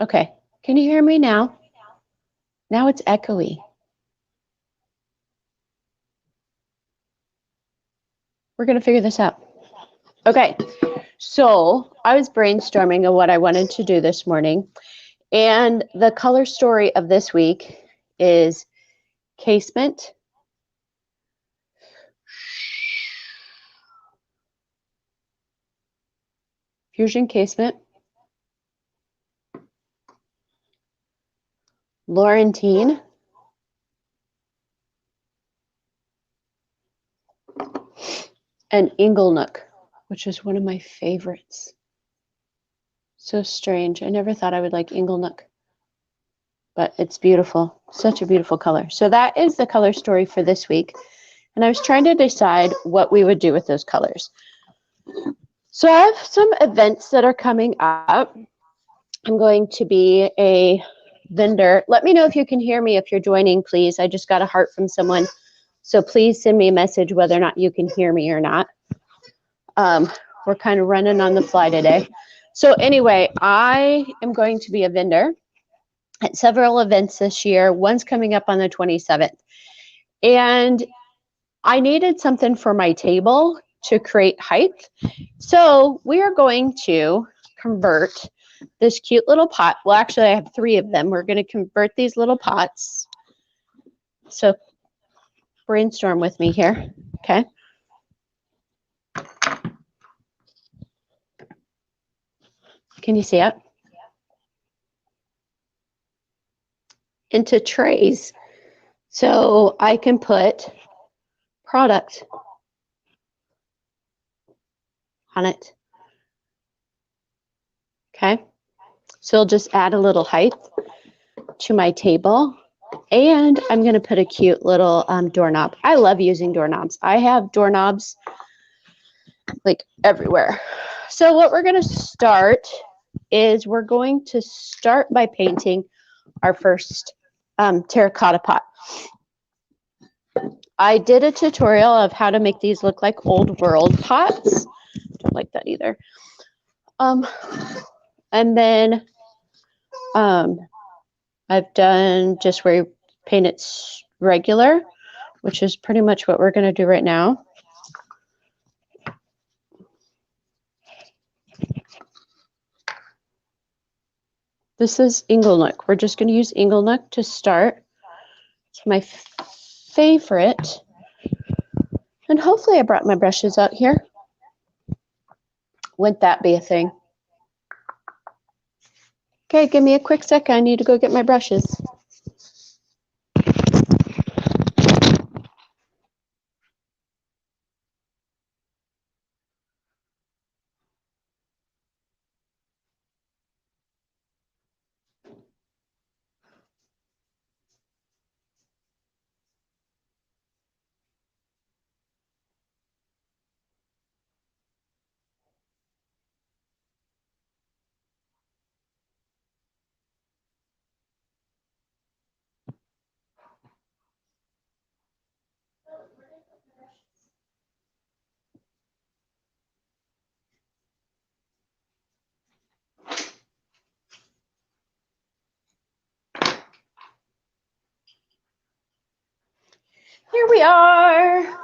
Okay, can you hear me now? Now it's echoey. We're gonna figure this out. Okay, so I was brainstorming of what I wanted to do this morning, and the color story of this week is Casement, Fusion Casement, Laurentien, and Inglenook, which is one of my favorites. So strange. I never thought I would like Inglenook, but it's beautiful. Such a beautiful color. So that is the color story for this week. And I was trying to decide what we would do with those colors. So I have some events that are coming up. I'm going to be a vendor. Let me know if you can hear me if you're joining, please. I just got a heart from someone. So please send me a message whether or not you can hear me or not. We're kind of running on the fly today. So anyway, I am going to be a vendor at several events this year. One's coming up on the 27th. And I needed something for my table to create height. So we are going to convert this cute little pot. Well, actually, I have 3 of them. We're going to convert these little pots. So brainstorm with me here, okay? Can you see it? Into trays. So I can put product on it. Okay. So I'll just add a little height to my table. And I'm going to put a cute little doorknob. I love using doorknobs. I have doorknobs like everywhere. So what we're going to start is we're going to start by painting our first terracotta pot. I did a tutorial of how to make these look like old world pots. Don't like that either. And then I've done just where you paint it regular, which is pretty much what we're going to do right now. This is Inglenook. We're just going to use Inglenook to start. It's my favorite. And hopefully I brought my brushes out here. Wouldn't that be a thing? Okay, give me a quick second. I need to go get my brushes. Here we are.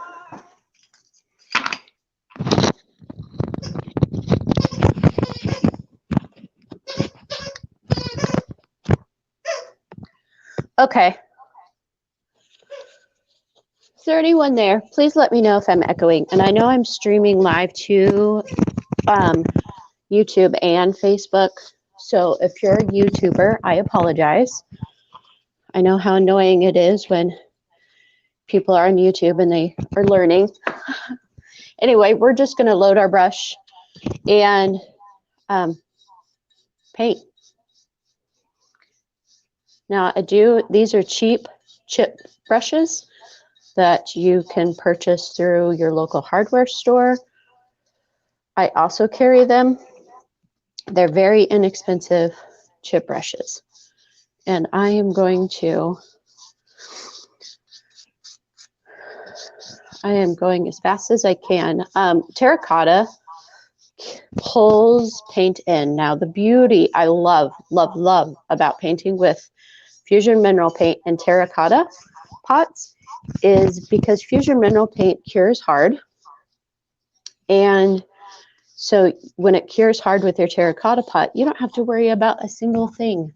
Okay. Is there anyone there? Please let me know if I'm echoing. And I know I'm streaming live to YouTube and Facebook. So if you're a YouTuber, I apologize. I know how annoying it is when people are on YouTube and they are learning. Anyway, we're just going to load our brush and paint. Now, these are cheap chip brushes that you can purchase through your local hardware store. I also carry them. They're very inexpensive chip brushes. And I am going as fast as I can. Terracotta pulls paint in. Now the beauty I love about painting with Fusion Mineral Paint and terracotta pots is because Fusion Mineral Paint cures hard. And so when it cures hard with your terracotta pot, you don't have to worry about a single thing.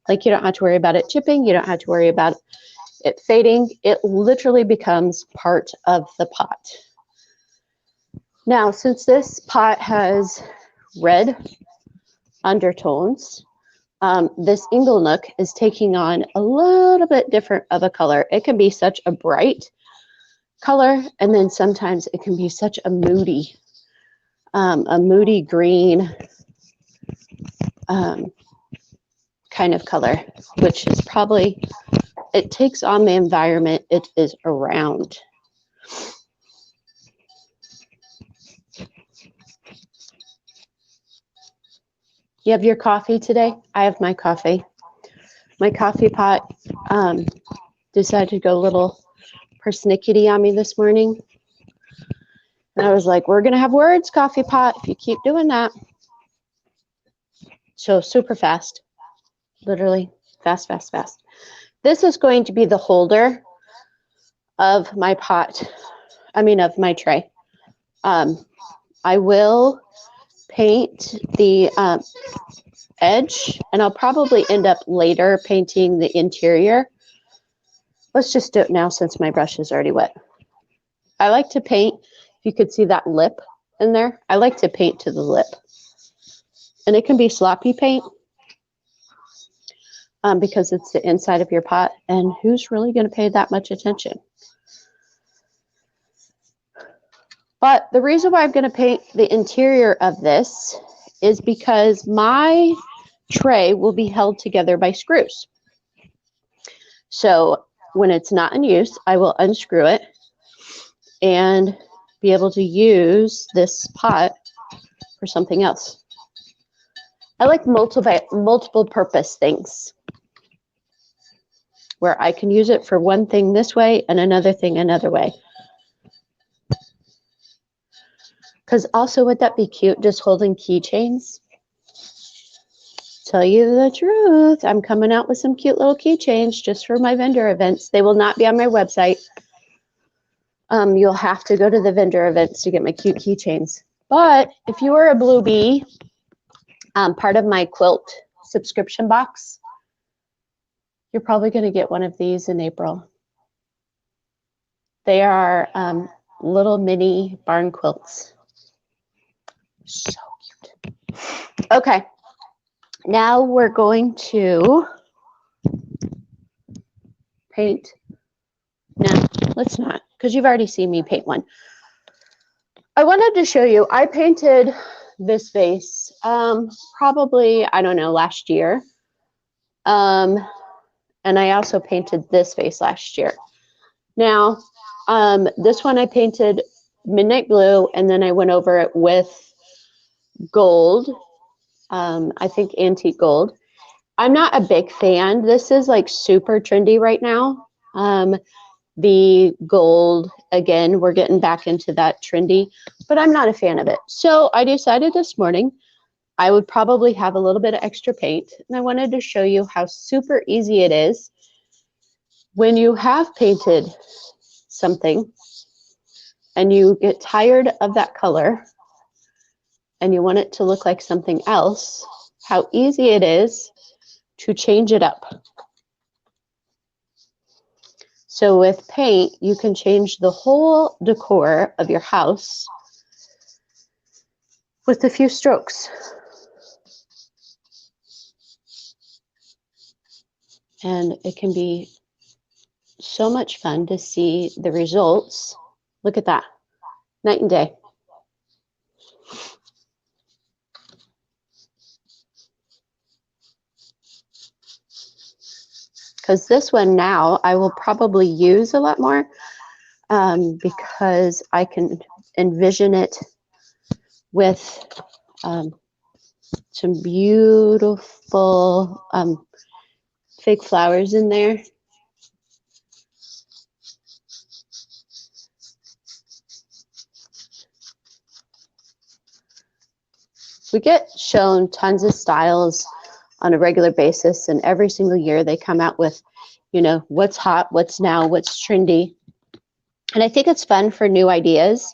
Like you don't have to worry about it chipping. You don't have to worry about it fading. It literally becomes part of the pot. Now, since this pot has red undertones, this Inglenook is taking on a little bit different of a color. It can be such a bright color, and then sometimes it can be such a moody green kind of color, which is probably, it takes on the environment it is around. You have your coffee today? I have my coffee. My coffee pot decided to go a little persnickety on me this morning. And I was like, we're going to have words, coffee pot, if you keep doing that. So super fast, literally fast. This is going to be the holder of my pot, of my tray. I will paint the edge, and I'll probably end up later painting the interior. Let's just do it now since my brush is already wet. I like to paint, if you could see that lip in there, I like to paint to the lip. And it can be sloppy paint because it's the inside of your pot, and who's really going to pay that much attention? But the reason why I'm going to paint the interior of this is because my tray will be held together by screws. So when it's not in use, I will unscrew it and be able to use this pot for something else. I like multiple purpose things where I can use it for one thing this way and another thing another way. Because also, would that be cute, just holding keychains? Tell you the truth, I'm coming out with some cute little keychains just for my vendor events. They will not be on my website. You'll have to go to the vendor events to get my cute keychains. But if you are a Blue Bee, part of my quilt subscription box, you're probably going to get one of these in April. They are little mini barn quilts. So cute. Okay, now we're going to paint. No, let's not, because you've already seen me paint one. I wanted to show you, I painted this vase probably, I don't know, last year. And I also painted this vase last year. Now, this one I painted midnight blue, and then I went over it with gold, I think antique gold. I'm not a big fan. This is like super trendy right now. The gold, again, we're getting back into that trendy, but I'm not a fan of it. So I decided this morning I would probably have a little bit of extra paint, and I wanted to show you how super easy it is when you have painted something and you get tired of that color and you want it to look like something else, how easy it is to change it up. So with paint, you can change the whole decor of your house with a few strokes. And it can be so much fun to see the results. Look at that, night and day. Because this one now I will probably use a lot more because I can envision it with some beautiful fake flowers in there. we get shown tons of styles on a regular basis, and every single year they come out with, you know, what's hot, what's now, what's trendy. And I think it's fun for new ideas.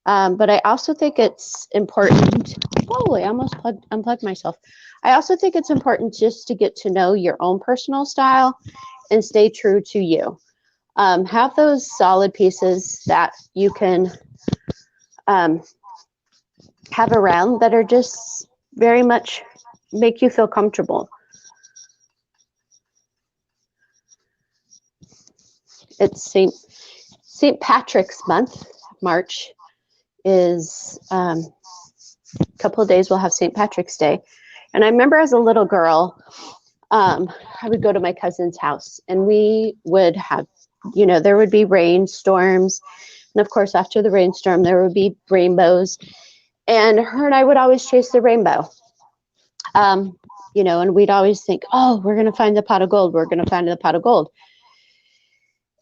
But I also think it's important. Oh, I almost unplugged myself. I also think it's important just to get to know your own personal style and stay true to you. Have those solid pieces that you can have around that are just very much make you feel comfortable. It's St. Patrick's month. March is a couple of days we'll have St. Patrick's Day. And I remember as a little girl, I would go to my cousin's house and we would have, you know, there would be rainstorms. And of course, after the rainstorm, there would be rainbows. And her and I would always chase the rainbow. You know, and we'd always think, oh, we're going to find the pot of gold. We're going to find the pot of gold.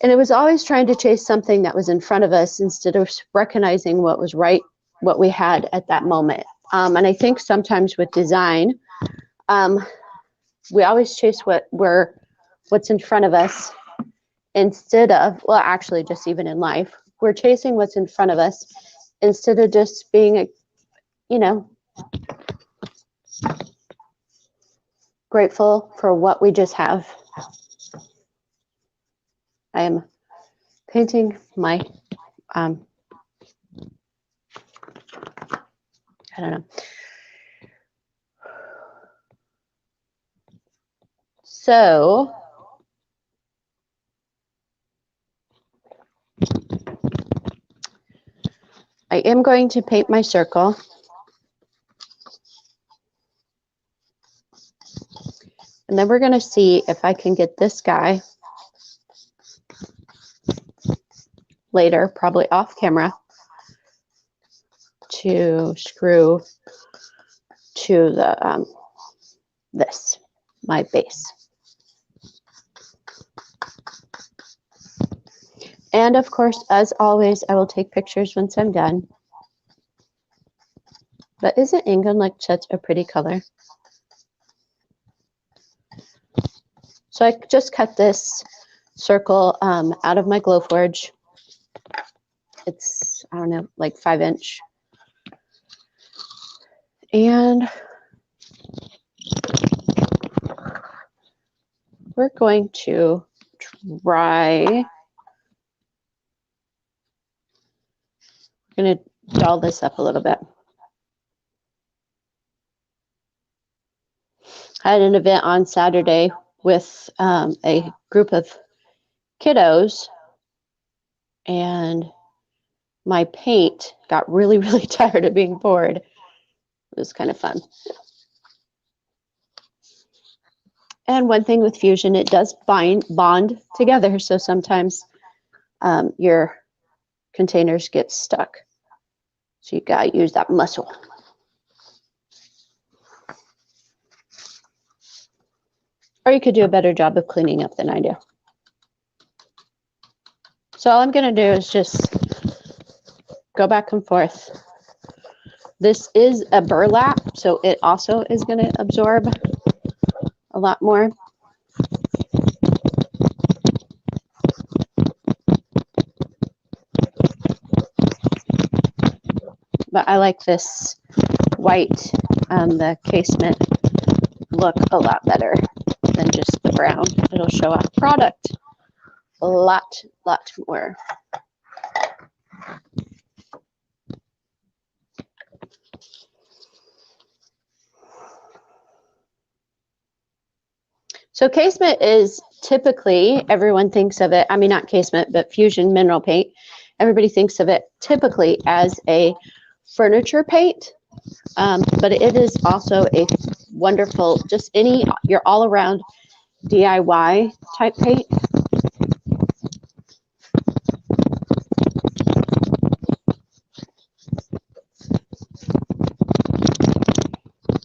And it was always trying to chase something that was in front of us instead of recognizing what was right, what we had at that moment. And I think sometimes with design, we always chase what's in front of us instead of, well, actually just even in life, we're chasing what's in front of us instead of just being, you know, grateful for what we just have. I am painting my, I don't know. So, I am going to paint my circle. And then we're going to see if I can get this guy later, probably off camera, to screw to the my base. And of course, as always, I will take pictures once I'm done. But isn't Inglenook such a pretty color? So I just cut this circle out of my Glowforge. It's, I don't know, like 5-inch. And we're going to try, we're going to doll this up a little bit. I had an event on Saturday with a group of kiddos, and my paint got really, really tired of being poured. It was kind of fun. And one thing with fusion, it does bond together, so sometimes your containers get stuck. So you gotta use that muscle. Or you could do a better job of cleaning up than I do. So all I'm gonna do is just go back and forth. This is a burlap, so it also is gonna absorb a lot more. But I like this white, the casement look a lot better than just the brown. It'll show off product a lot more. So casement is typically, everyone thinks of it, I mean, not casement, but fusion mineral paint. Everybody thinks of it typically as a furniture paint, but it is also a wonderful, just your all around DIY type paint.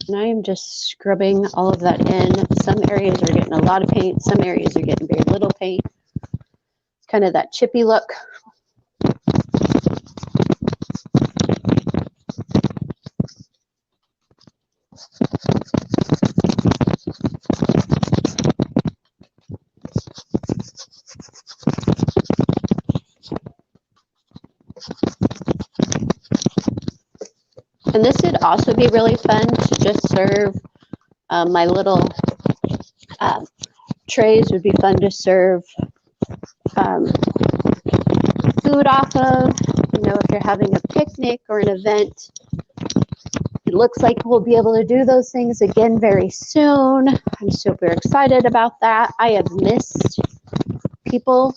And I am just scrubbing all of that in. Some areas are getting a lot of paint. Some areas are getting very little paint. It's kind of that chippy look. And this would also be really fun to just serve my little trays would be fun to serve food off of. You know, if you're having a picnic or an event, it looks like we'll be able to do those things again very soon. I'm super excited about that. I have missed people.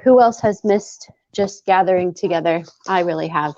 Who else has missed just gathering together? I really have.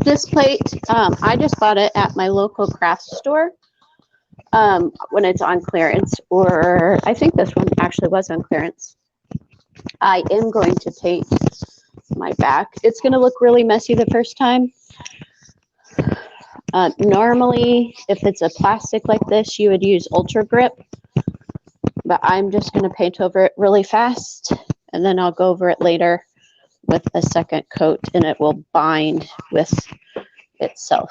This plate, I just bought it at my local craft store when it's on clearance, or I think this one actually was on clearance. I am going to tape my back. It's going to look really messy the first time. Normally, if it's a plastic like this, you would use Ultra Grip, but I'm just going to paint over it really fast, and then I'll go over it later with a second coat, and it will bind with itself.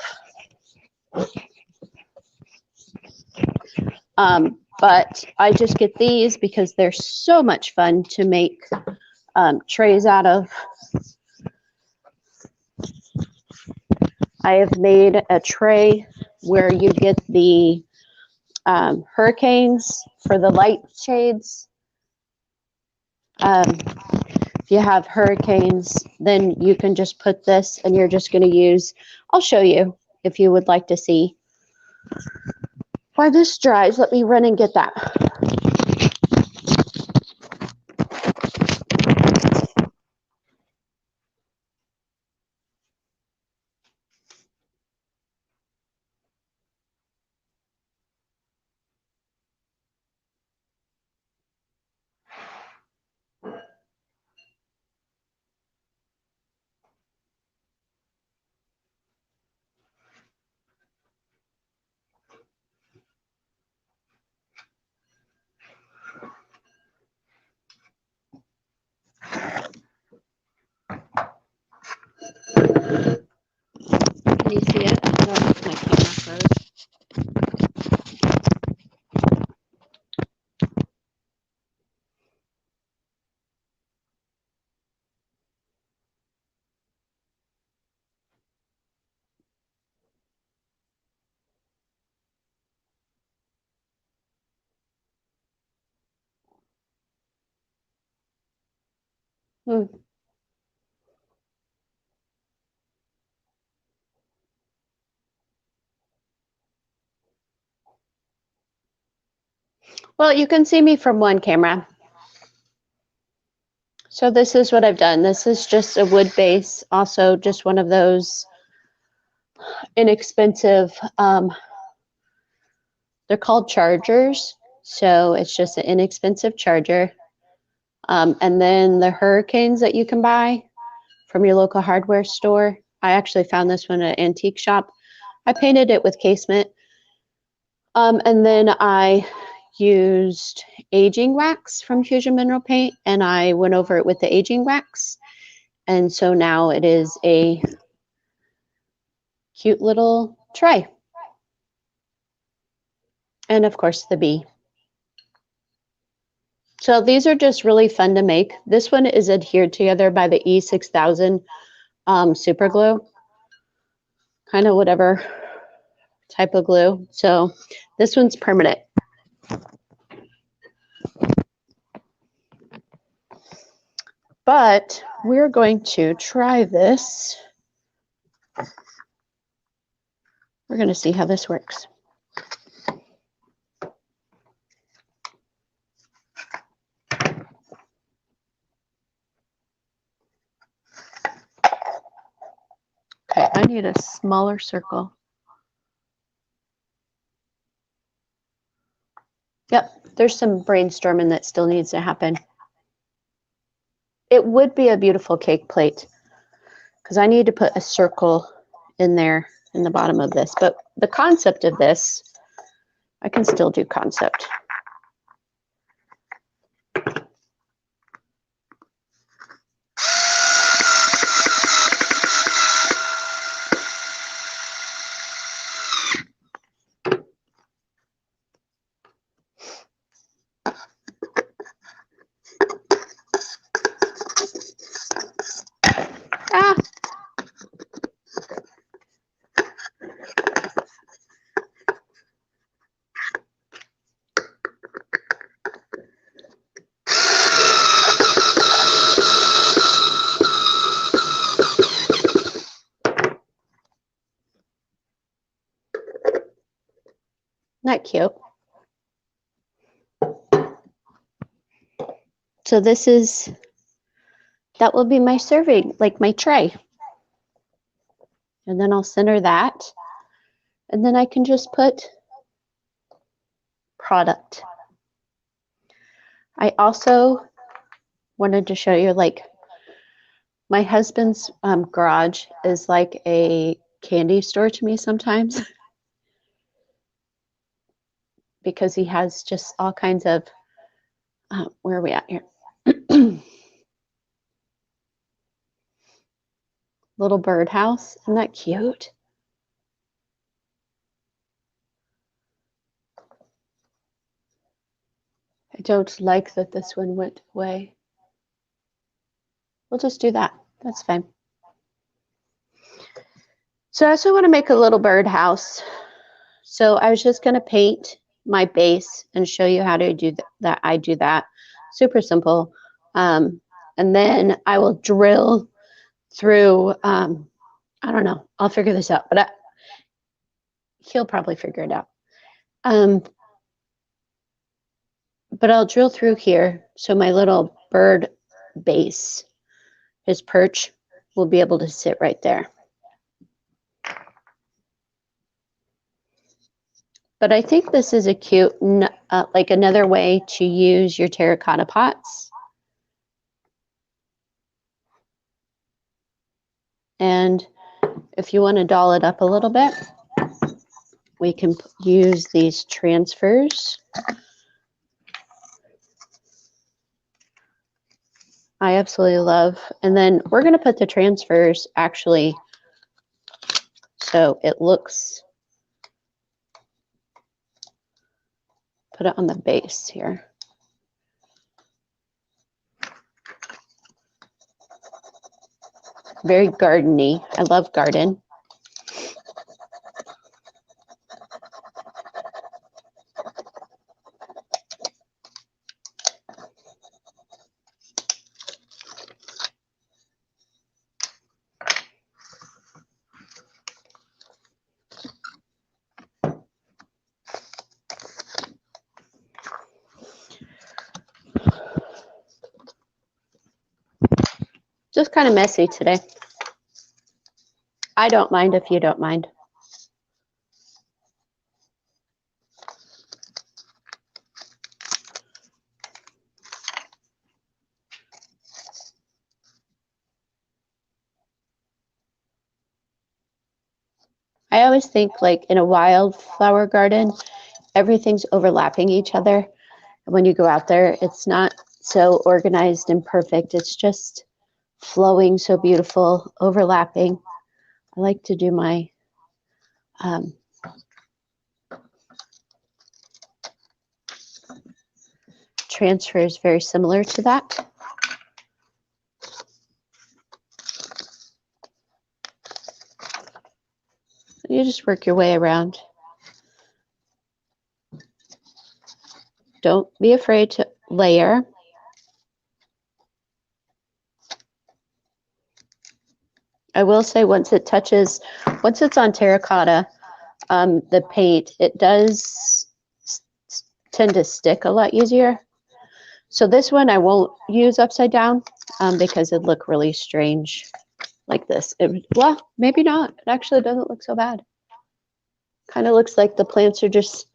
But I just get these because they're so much fun to make trays out of. I have made a tray where you get the hurricanes for the light shades. If you have hurricanes, then you can just put this, and you're just going to use, I'll show you if you would like to see. While this dries, let me run and get that. Can you see it? I don't know if my camera froze. Well, you can see me from one camera. So this is what I've done. This is just a wood base, also just one of those inexpensive, they're called chargers. So it's just an inexpensive charger. And then the hurricanes that you can buy from your local hardware store. I actually found this one at an antique shop. I painted it with Casement. And then I used aging wax from Fusion Mineral Paint, and I went over it with the aging wax. And so now it is a cute little tray. And of course the bee. So these are just really fun to make. This one is adhered together by the E6000 super glue, kind of whatever type of glue. So this one's permanent. But we're going to try this. We're going to see how this works. Okay, I need a smaller circle. Yep, there's some brainstorming that still needs to happen. It would be a beautiful cake plate because I need to put a circle in there in the bottom of this. But the concept of this, I can still do concept. Ah! Not cute. So this is, that will be my serving, like my tray. And then I'll center that. And then I can just put product. I also wanted to show you, like, my husband's garage is like a candy store to me sometimes because he has just all kinds of, where are we at here? Little birdhouse. Isn't that cute? I don't like that this one went away. We'll just do that. That's fine. So I also want to make a little birdhouse. So I was just going to paint my base and show you how to do that. I do that. Super simple. And then I will drill through, I don't know. I'll figure this out. But he'll probably figure it out. But I'll drill through here so my little bird base, his perch, will be able to sit right there. But I think this is a cute, like another way to use your terracotta pots. And if you want to doll it up a little bit, we can use these transfers. I absolutely love. And then we're going to put the transfers actually so it looks, put it on the base here. Very gardeny. I love garden. Just kind of messy today. I don't mind if you don't mind. I always think, like, in a wildflower garden, everything's overlapping each other. And when you go out there, it's not so organized and perfect. It's just flowing so beautiful, overlapping. I like to do my transfers very similar to that. You just work your way around. Don't be afraid to layer. I will say once it's on terracotta, the paint, it does tend to stick a lot easier. So this one I won't use upside down because it'd look really strange like this. Well, maybe not. It actually doesn't look so bad. Kind of looks like the plants are just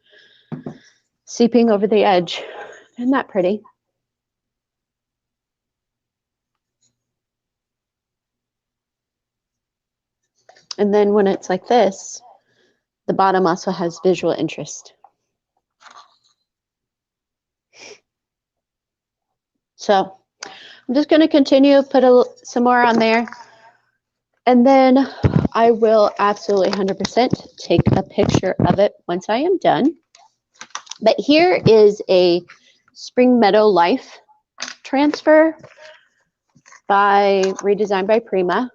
seeping over the edge. Isn't that pretty? And then when it's like this, the bottom also has visual interest. So I'm just going to continue, put some more on there. And then I will absolutely 100% take a picture of it once I am done. But here is a Spring Meadow Life transfer redesigned by Prima.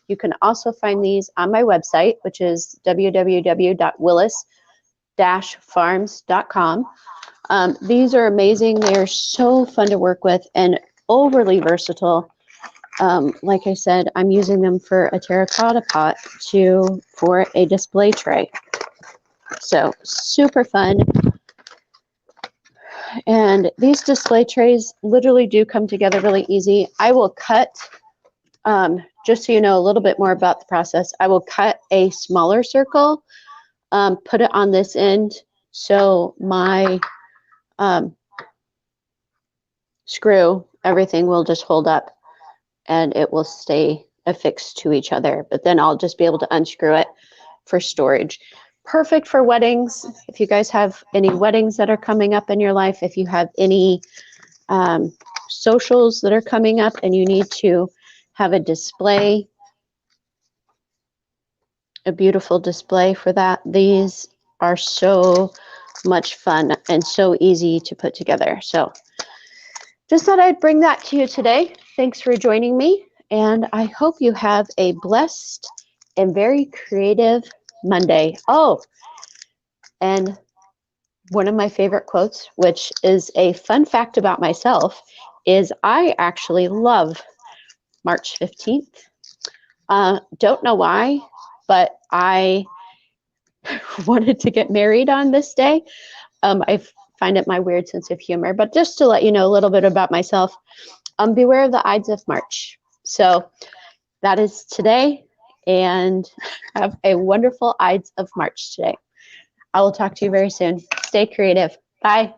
You can also find these on my website, which is www.willis-farms.com. These are amazing. They're so fun to work with and overly versatile. Like I said, I'm using them for a terracotta pot for a display tray. So super fun. And these display trays literally do come together really easy. I will cut, just so you know a little bit more about the process, I will cut a smaller circle, put it on this end so my screw, everything will just hold up and it will stay affixed to each other. But then I'll just be able to unscrew it for storage. Perfect for weddings. If you guys have any weddings that are coming up in your life, if you have any socials that are coming up and you need to have a display, a beautiful display for that, these are so much fun and so easy to put together. So just thought I'd bring that to you today. Thanks for joining me, and I hope you have a blessed and very creative Monday. Oh, and one of my favorite quotes, which is a fun fact about myself, is I actually love March 15th. Don't know why, but I wanted to get married on this day. I find it my weird sense of humor, but just to let you know a little bit about myself, beware of the Ides of March. So that is today, and have a wonderful Ides of March today. I will talk to you very soon. Stay creative. Bye.